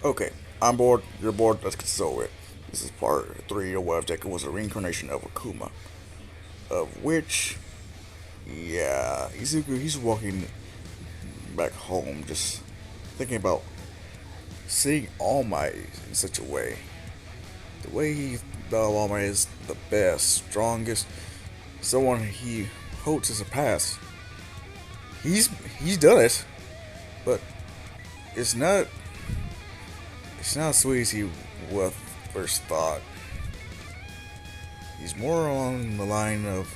Okay, I'm bored. You're bored. Let's get so it. This is part 3 of what Deku was a reincarnation of Akuma. Of which, yeah, Izuku, he's walking back home just thinking about seeing All Might in such a way. The way he thought All Might is the best, strongest, someone he hopes to surpass. He's he's done it, but it's not it's not as sweet as he would first thought. He's more along the line of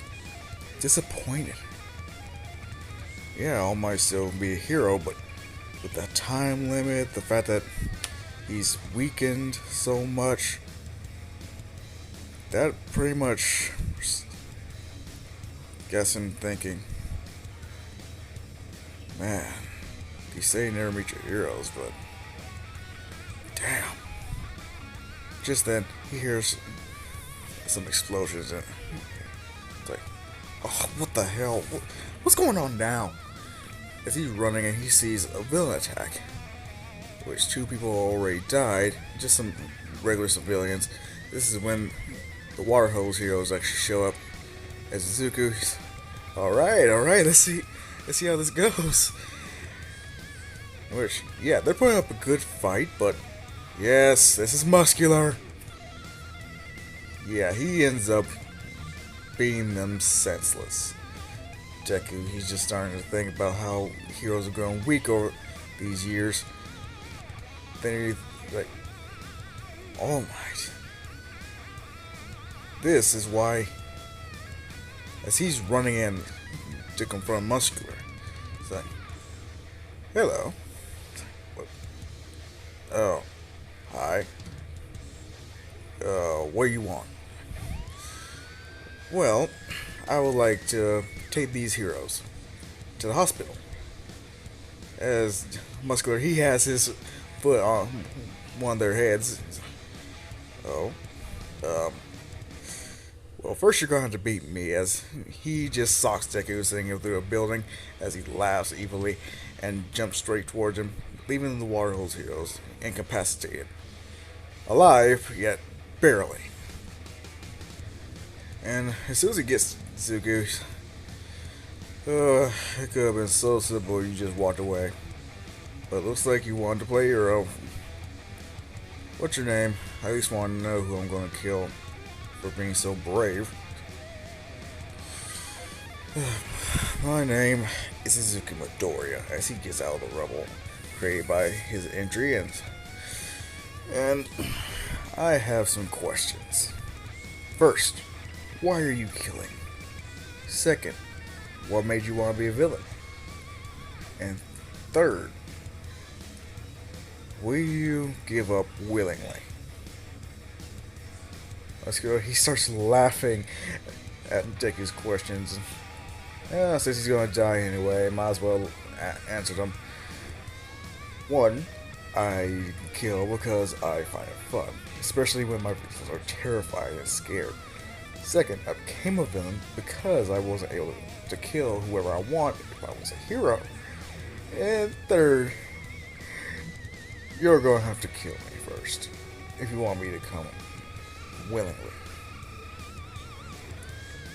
disappointed. Yeah, All Might still be a hero, but with that time limit, the fact that he's weakened so much, that pretty much gets him thinking, man, you say you never meet your heroes, but damn. Just then, he hears some explosions and it's like, oh, what the hell? What's going on now? As he's running and he sees a villain attack, which two people already died, just some regular civilians. This is when the water hose heroes actually show up as Izuku. Alright, let's see how this goes. Which, yeah, they're putting up a good fight, but yes, this is Muscular. Yeah, he ends up beating them senseless. Deku, he's just starting to think about how heroes have grown weak over these years. Then he's like, All Might. This is why, as he's running in to confront Muscular, it's like, hello. What? Oh, hi. What do you want? Well, I would like to take these heroes to the hospital. As Muscular, he has his foot on one of their heads. Oh, um, well, first you're gonna have to beat me, as he just socks Deku sitting through a building as he laughs evilly and jumps straight towards him, leaving the water hose heroes incapacitated. Alive, yet barely. And as soon as he gets Zuku, it could have been so simple you just walked away. But looks like you wanted to play hero. What's your name? I at least want to know who I'm going to kill for being so brave. My name is Izuku Midoriya, as he gets out of the rubble created by his injury, and I have some questions. First, why are you killing? Second, what made you want to be a villain? And third, will you give up willingly? Let's go. He starts laughing at Deku's questions. Since he's gonna die anyway, might as well answer them. One, I kill because I find it fun, especially when my victims are terrified and scared. Second, I became a villain because I wasn't able to kill whoever I want if I was a hero. And third, you're gonna have to kill me first if you want me to come willingly.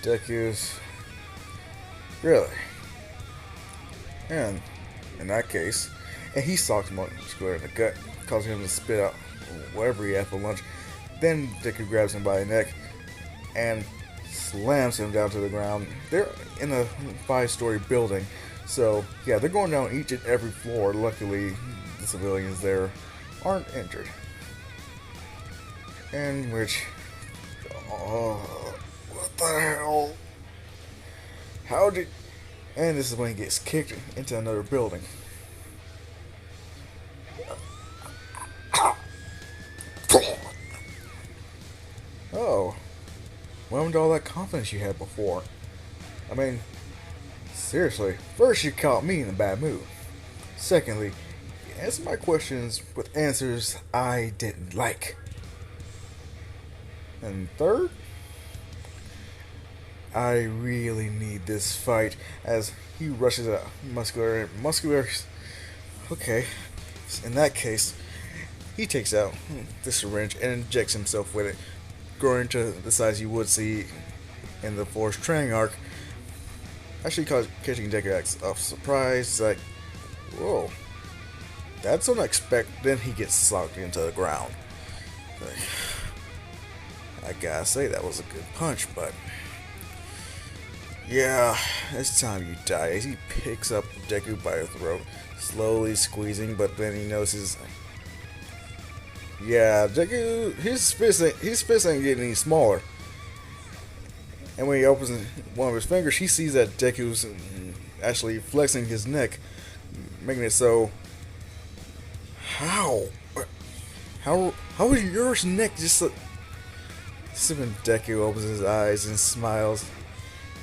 Deku's really, and in that case, and he socks Muscular in the gut, causing him to spit out whatever he had for lunch. Then Deku grabs him by the neck and slams him down to the ground. They're in a 5-story building, so yeah, they're going down each and every floor. Luckily, the civilians there aren't injured. In which, oh, what the hell? How did? And this is when he gets kicked into another building. Oh, when did all that confidence you had before? I mean, seriously, first you caught me in a bad mood. Secondly, you answered my questions with answers I didn't like. And third, I really need this fight, as he rushes at Muscular. Okay, in that case, He takes out the syringe and injects himself with it, growing to the size you would see in the Force training arc. Actually, catching Deku off surprise, like, whoa, that's unexpected. Then he gets sucked into the ground. Like, I gotta say, that was a good punch, but yeah, it's time you die. As he picks up Deku by the throat, slowly squeezing, but then he notices, yeah, Deku, his fist ain't getting any smaller. And when he opens one of his fingers, he sees that Deku's actually flexing his neck, making it so. How? How is yours neck just so? When Deku opens his eyes and smiles,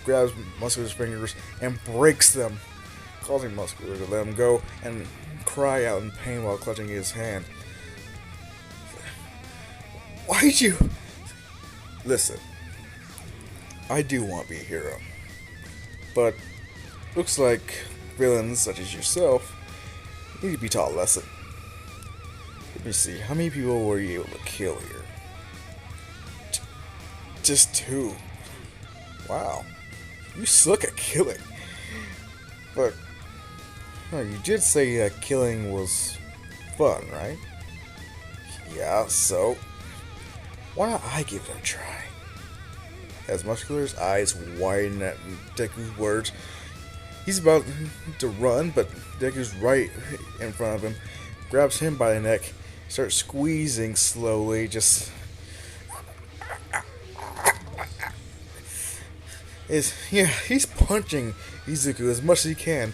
grabs Muscular's fingers and breaks them, causing Muscular to let him go and cry out in pain while clutching his hand. Why'd you? Listen, I do want to be a hero, but looks like villains such as yourself need to be taught a lesson. Let me see, how many people were you able to kill here? Just 2. Wow, you suck at killing. But you did say that killing was fun, right? Yeah, so why not I give it a try? As Muscular's eyes widen at Deku's words, he's about to run, but Deku's right in front of him, grabs him by the neck, starts squeezing slowly, just he's punching Izuku as much as he can.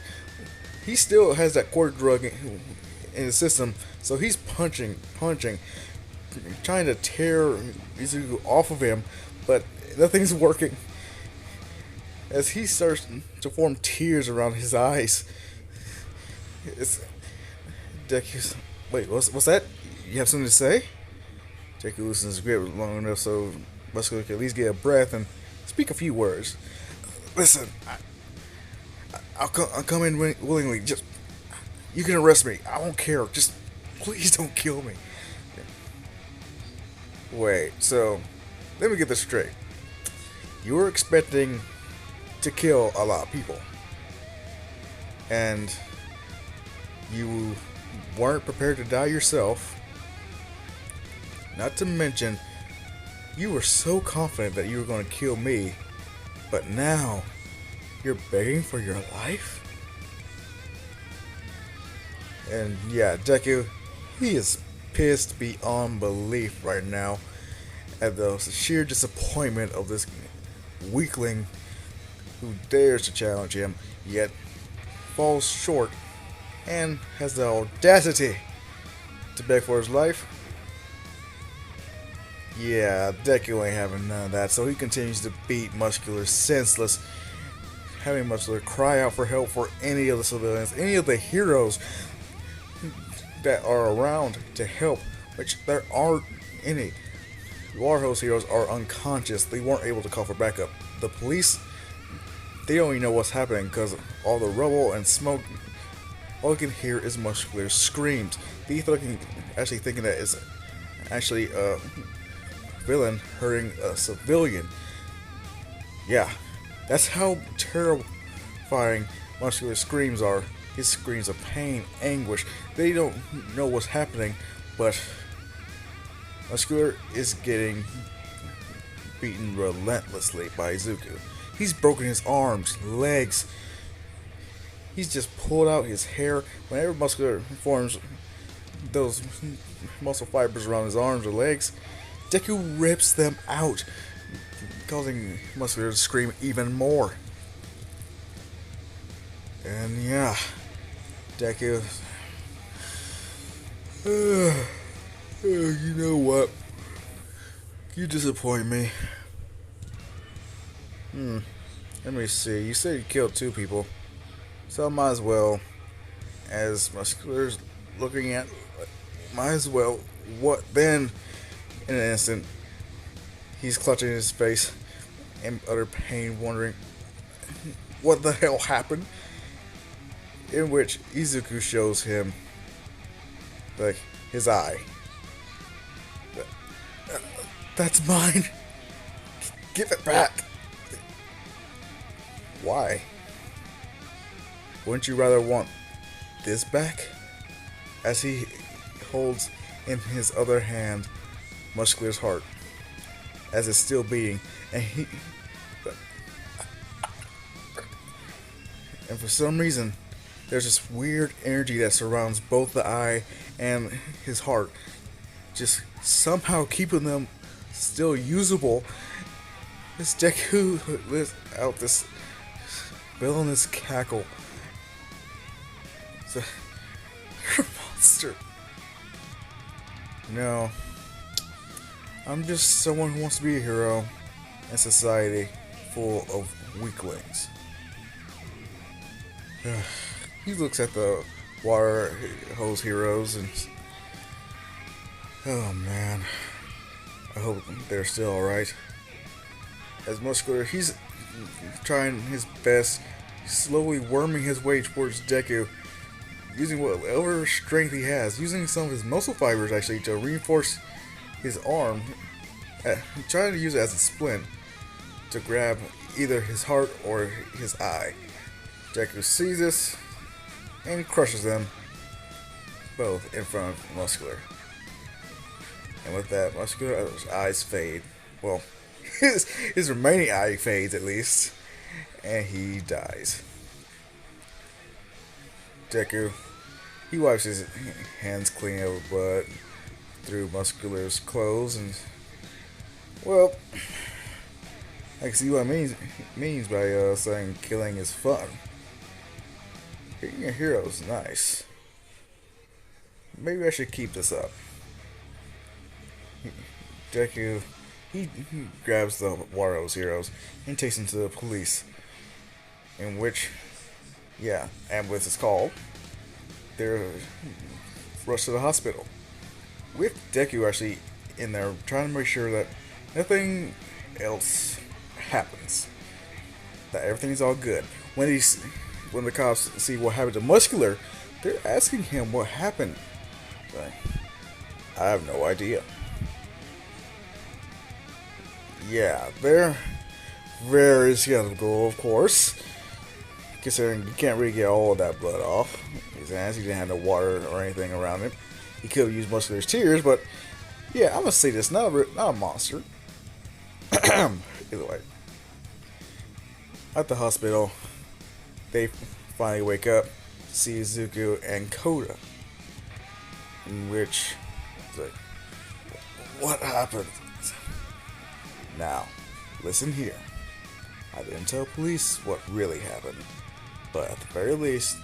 He still has that core drug in his system, so he's punching, trying to tear Izuku off of him, but nothing's working. As he starts to form tears around his eyes, Deku's. Wait, what's that? You have something to say? Deku loosens his grip long enough so Muscular can at least get a breath and speak a few words. Listen, I'll come in willingly. Just, you can arrest me. I don't care. Just, please don't kill me. Wait, so, let me get this straight. You were expecting to kill a lot of people, and you weren't prepared to die yourself. Not to mention, you were so confident that you were going to kill me, but now you're begging for your life? And yeah, Deku, he is pissed beyond belief right now at the sheer disappointment of this weakling who dares to challenge him, yet falls short and has the audacity to beg for his life. Yeah, Deku ain't having none of that, so he continues to beat Muscular senseless, having Muscular cry out for help for any of the civilians, any of the heroes that are around to help, which there aren't any. Warho's heroes are unconscious. They weren't able to call for backup. The police, they don't even know what's happening because all the rubble and smoke, all you can hear is Muscular screams. They actually thinking that it's actually a villain hurting a civilian. Yeah, that's how terrifying Muscular's screams are. His screams of pain, anguish. They don't know what's happening, but Muscular is getting beaten relentlessly by Izuku. He's broken his arms, legs. He's just pulled out his hair. Whenever Muscular forms those muscle fibers around his arms or legs, Deku rips them out, causing Muscular to scream even more. And yeah, Deku, you know what? You disappoint me. Let me see. You said you killed 2 people, so I might as well, as Muscular's looking at, might as well. What then? In an instant, he's clutching his face in utter pain, wondering what the hell happened. In which Izuku shows him, like, his eye. That's mine. Give it back. Why? Wouldn't you rather want this back? As he holds in his other hand Muscular's heart, as it's still beating, and for some reason, there's this weird energy that surrounds both the eye and his heart, just somehow keeping them still usable. This Deku lets out this villainous cackle. It's a monster. No. I'm just someone who wants to be a hero in society full of weaklings. He looks at the water hose heroes and... oh man. I hope they're still alright. As Muscular, he's trying his best, slowly worming his way towards Deku, using whatever strength he has, using some of his muscle fibers actually to reinforce his arm, trying to use it as a splint to grab either his heart or his eye. Deku sees this and crushes them both in front of Muscular. And with that, Muscular's eyes fade. Well, his remaining eye fades at least, and he dies. Deku, he wipes his hands clean of blood through Muscular's clothes, and well, I can see what he means by saying killing is fun. Being a hero is nice. Maybe I should keep this up. Deku, he grabs the water hose heroes and takes them to the police, in which, yeah, ambulance is called. They're rushed to the hospital, with Deku actually in there trying to make sure that nothing else happens, that everything's all good. When the cops see what happened to Muscular, they're asking him what happened. Like, I have no idea. Yeah, they're very skeptical, of course, considering you can't really get all of that blood off his hands. He didn't have no water or anything around him. He could have used Muscular's tears, but yeah, I'm gonna say this, not a monster. Either way, at the hospital, they finally wake up, see Izuku and Koda, in which it's like, what happened? Now, listen here. I didn't tell police what really happened, but at the very least,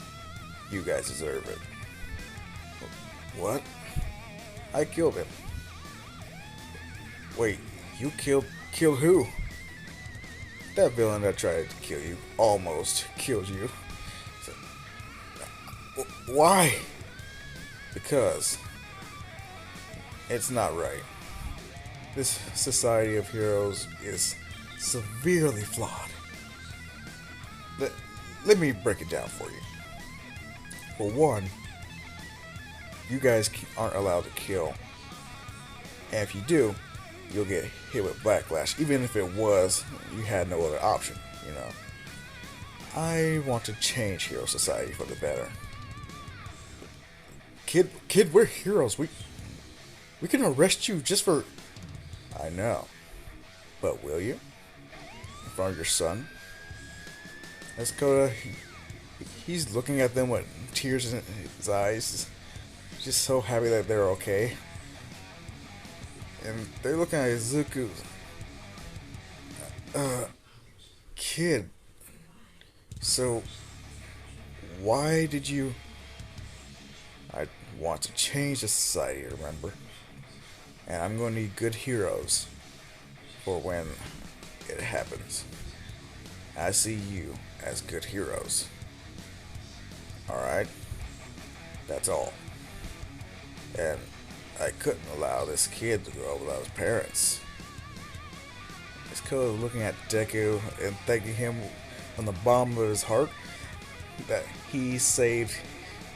you guys deserve it. What? I killed him. Wait, you killed who? That villain that tried to kill you almost killed you. So, why? Because it's not right. This society of heroes is severely flawed. Let me break it down for you. For one, you guys aren't allowed to kill. And if you do, you'll get hit with backlash. Even if it was, you had no other option, you know. I want to change hero society for the better. Kid, we're heroes. We can arrest you just for... I know. But will you? In front of your son? As Koda, he's looking at them with tears in his eyes, just so happy that they're okay. And they're looking at Izuku. Kid. So, why did you... I want to change the society, remember? And I'm going to need good heroes for when it happens. I see you as good heroes. Alright? That's all. And I couldn't allow this kid to grow up without his parents. This Koda looking at Deku and thanking him from the bottom of his heart that he saved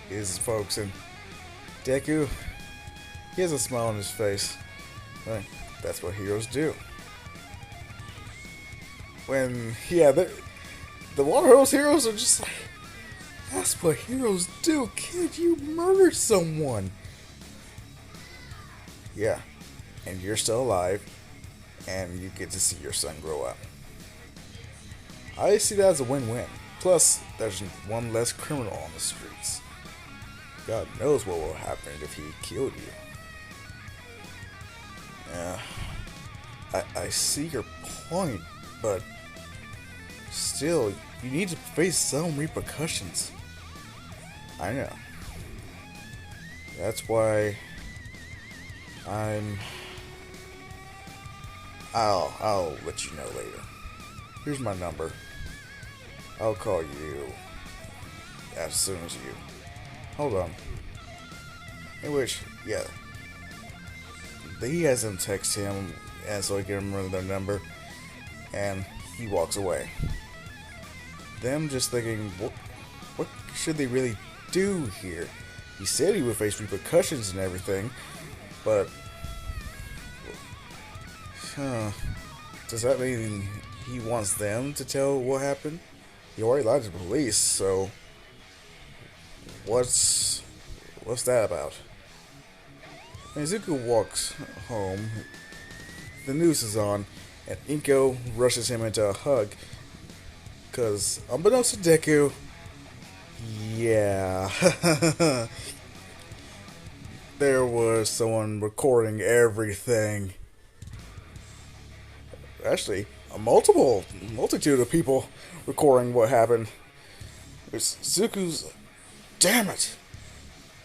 his folks. And Deku, he has a smile on his face. Like, That's what heroes do. When, yeah, the one of those heroes are just like, that's what heroes do, kid. You murder someone. Yeah, and you're still alive, and you get to see your son grow up. I see that as a win-win. Plus, there's one less criminal on the streets. God knows what will happen if he killed you. Yeah, I see your point, but still, you need to face some repercussions. I know. That's why I'll let you know later. Here's my number. I'll call you as soon as you. Hold on. In which, yeah. He has them text him, and so he can remember their number, and he walks away. Them just thinking, what should they really do here? He said he would face repercussions and everything, but does that mean he wants them to tell what happened? He already lied to the police, so what's that about? When Izuku walks home, the news is on, and Inko rushes him into a hug, because unbeknownst to Deku, yeah, there was someone recording everything. Actually, a multitude of people recording what happened. It's Zuku's. Damn it!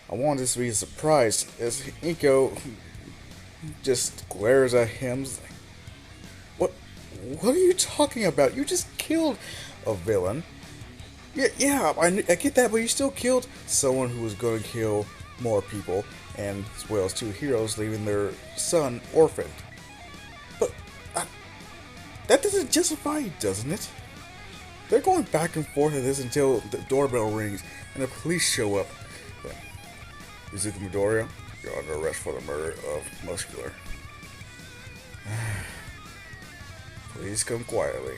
I wanted this to be a surprise as Inko just glares at him. What are you talking about? You just killed a villain. Yeah, I get that, but you still killed someone who was going to kill more people, and as well as two heroes leaving their son orphaned. But that doesn't justify it, doesn't it? They're going back and forth at this until the doorbell rings and the police show up. Izuku Midoriya, you're under arrest for the murder of Muscular. Please come quietly.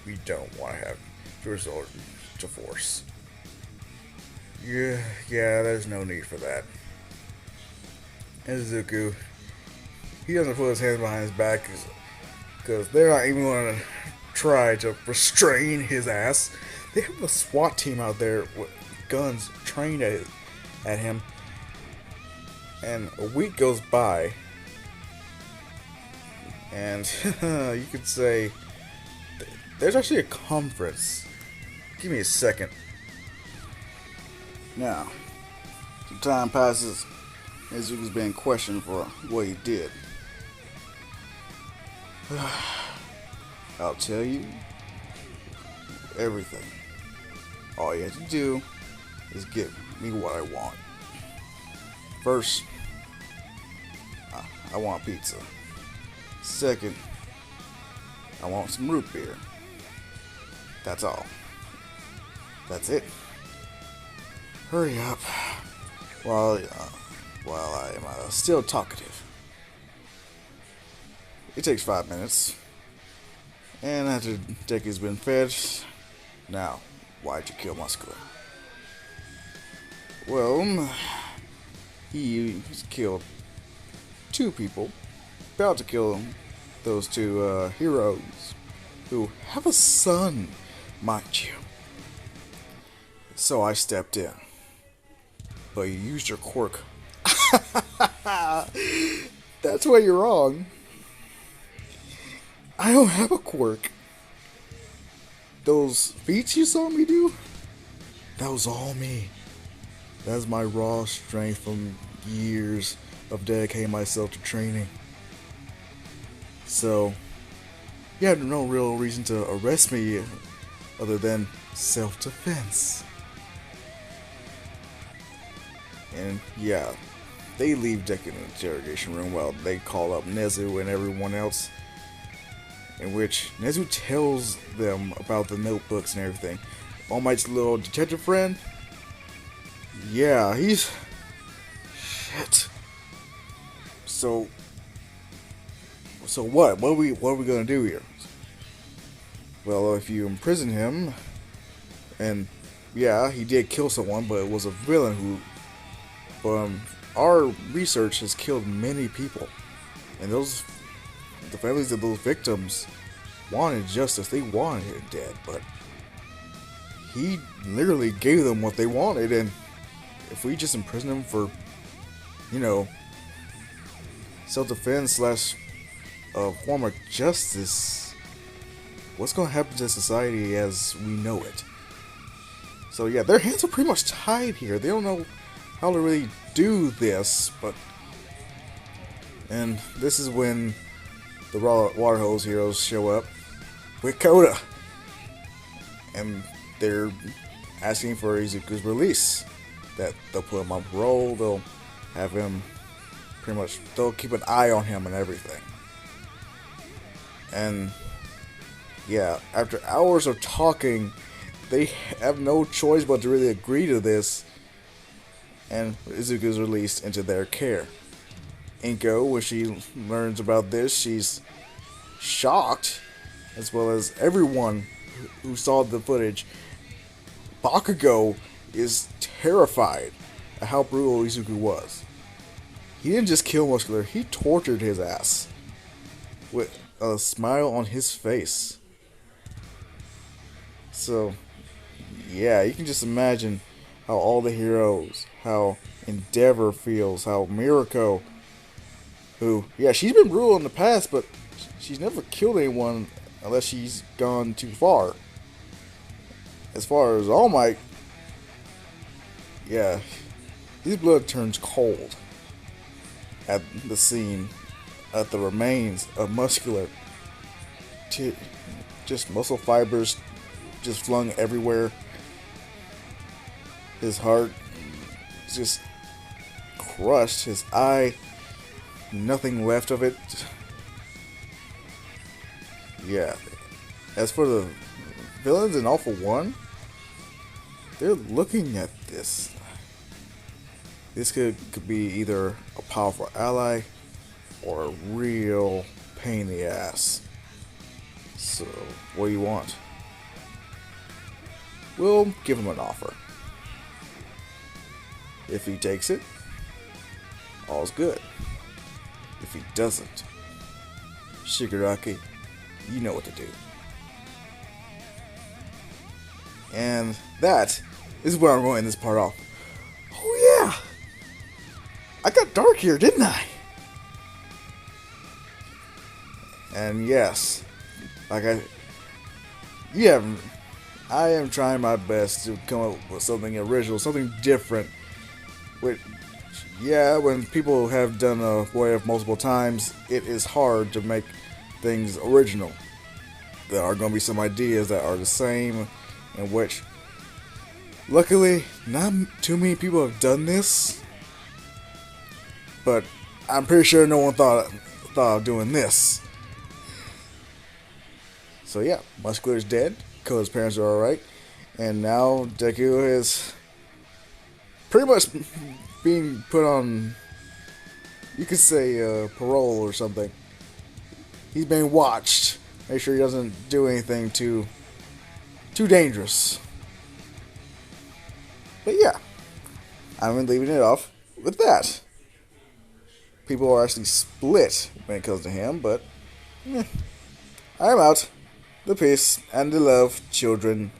We don't want to have to resort to force. Yeah, there's no need for that. And Izuku, he doesn't put his hands behind his back because they're not even going to try to restrain his ass. They have a SWAT team out there with guns trained at him. And a week goes by, and you could say there's actually a conference. Give me a second. Now, some time passes. Izuku's being questioned for what he did. I'll tell you everything. All you have to do is give me what I want. First, I want pizza. Second, I want some root beer. That's all. That's it. Hurry up while I'm still talkative. It takes 5 minutes. And after Deku's been fed, now, why'd you kill Muscular? Well, he's killed 2 people, about to kill those 2 heroes who have a son, mind you. So I stepped in, but you used your quirk. That's why you're wrong. I don't have a quirk. Those feats you saw me do, that was all me. That's my raw strength from years of dedicating myself to training. So, you had no real reason to arrest me other than self-defense. And yeah, they leave Deku in the interrogation room while they call up Nezu and everyone else, in which Nezu tells them about the notebooks and everything. All Might's little detective friend, yeah, he's... shit. So So what? What are we gonna do here? Well, if you imprison him, and yeah, he did kill someone, but it was a villain who, our research has killed many people, and the families of those victims wanted justice. They wanted him dead, but he literally gave them what they wanted, and if we just imprison him for, you know, self-defense slash a form of justice, what's going to happen to society as we know it? So yeah, their hands are pretty much tied here. They don't know how to really do this, and this is when the water hose heroes show up with Coda, and they're asking for Izuku's release. That they'll put him on parole. They'll have him pretty much. They'll keep an eye on him and everything. And yeah, after hours of talking, they have no choice but to really agree to this, and Izuku is released into their care. Inko, when she learns about this, she's shocked, as well as everyone who saw the footage. Bakugo is terrified at how brutal Izuku was. He didn't just kill Muscular, he tortured his ass with a smile on his face. So, yeah, you can just imagine how all the heroes, how Endeavor feels, how Mirako, who, yeah, she's been brutal in the past, but she's never killed anyone unless she's gone too far. As far as All Might, yeah, his blood turns cold at the scene, at the remains of Muscular. Just muscle fibers just flung everywhere. His heart just crushed. His eye, nothing left of it. Yeah. As for the villains in All For One, they're looking at this. This could be either a powerful ally or a real pain in the ass. So, what do you want? We'll give him an offer. If he takes it, all's good. If he doesn't, Shigaraki, you know what to do. And that is where I'm going to end this part off. Oh yeah! I got dark here, didn't I? And yes, I am trying my best to come up with something original, something different. Which, yeah, when people have done a what if multiple times, it is hard to make things original. There are going to be some ideas that are the same, in which, luckily, not too many people have done this. But I'm pretty sure no one thought of doing this. So yeah, Muscular's dead. Koda's parents are alright. And now Deku is pretty much being put on, you could say, parole or something. He's being watched. Make sure he doesn't do anything too dangerous. But yeah, I'm leaving it off with that. People are actually split when it comes to him, but I'm out. The peace and the love, children.